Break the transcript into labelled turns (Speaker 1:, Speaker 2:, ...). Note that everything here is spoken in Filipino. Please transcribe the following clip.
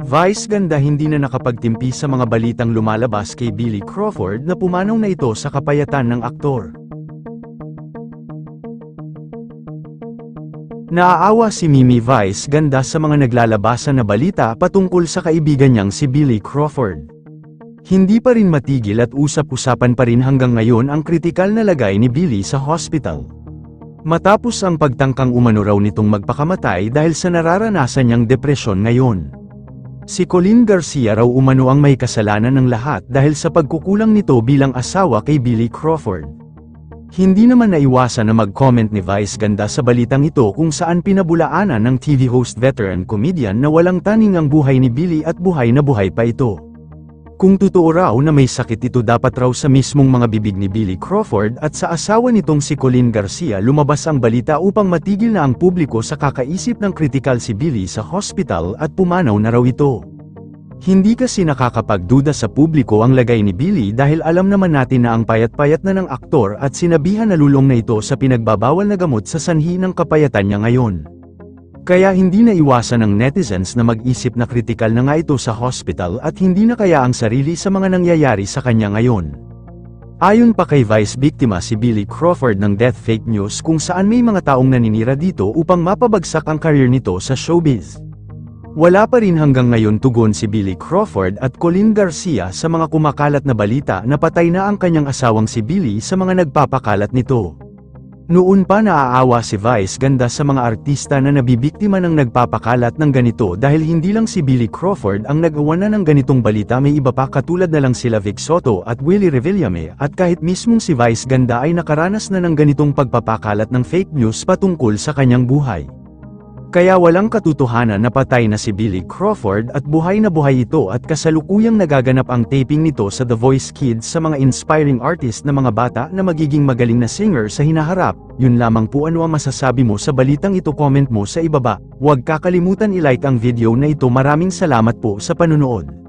Speaker 1: Vice ganda hindi na nakapagtimpi sa mga balitang lumalabas kay Billy Crawford na pumanaw na ito sa kapayatan ng aktor. Naaawa si Mimi Vice ganda sa mga naglalabasan na balita patungkol sa kaibigan niyang si Billy Crawford. Hindi pa rin matigil at usap-usapan pa rin hanggang ngayon ang kritikal na lagay ni Billy sa hospital. Matapos ang pagtangkang umano raw nitong magpakamatay dahil sa nararanasan niyang depresyon ngayon. Si Colleen Garcia raw umano ang may kasalanan ng lahat dahil sa pagkukulang nito bilang asawa kay Billy Crawford. Hindi naman naiwasan na mag-comment ni Vice ganda sa balitang ito kung saan pinabulaanan ng TV host veteran comedian na walang taning ang buhay ni Billy at buhay na buhay pa ito. Kung totoo raw na may sakit ito dapat raw sa mismong mga bibig ni Billy Crawford at sa asawa nitong si Colleen Garcia lumabas ang balita upang matigil na ang publiko sa kakaisip ng kritikal si Billy sa hospital at pumanaw na raw ito. Hindi kasi nakakapagduda sa publiko ang lagay ni Billy dahil alam naman natin na ang payat-payat na ng aktor at sinabihan na lulong na ito sa pinagbabawal na gamot sa sanhi ng kapayatan niya ngayon. Kaya hindi na iwasan ng netizens na mag-isip na kritikal na nga ito sa hospital at hindi na kaya ang sarili sa mga nangyayari sa kanya ngayon. Ayon pa kay Vice biktima si Billy Crawford ng death fake news kung saan may mga taong naninira dito upang mapabagsak ang career nito sa showbiz. Wala pa rin hanggang ngayon tugon si Billy Crawford at Colleen Garcia sa mga kumakalat na balita na patay na ang kanyang asawang si Billy sa mga nagpapakalat nito. Noon pa naaawa si Vice ganda sa mga artista na nabibiktima ng nagpapakalat ng ganito dahil hindi lang si Billy Crawford ang nagawa na ng ganitong balita, may iba pa katulad na lang sila Vic Soto at Willie Revillame at kahit mismong si Vice ganda ay nakaranas na ng ganitong pagpapakalat ng fake news patungkol sa kanyang buhay. Kaya walang katotohanan na patay na si Billy Crawford at buhay na buhay ito at kasalukuyang nagaganap ang taping nito sa The Voice Kids sa mga inspiring artist na mga bata na magiging magaling na singer sa hinaharap. Yun lamang po, ano ang masasabi mo sa balitang ito? Comment mo sa ibaba. Huwag kakalimutan i-like ang video na ito. Maraming salamat po sa panunood.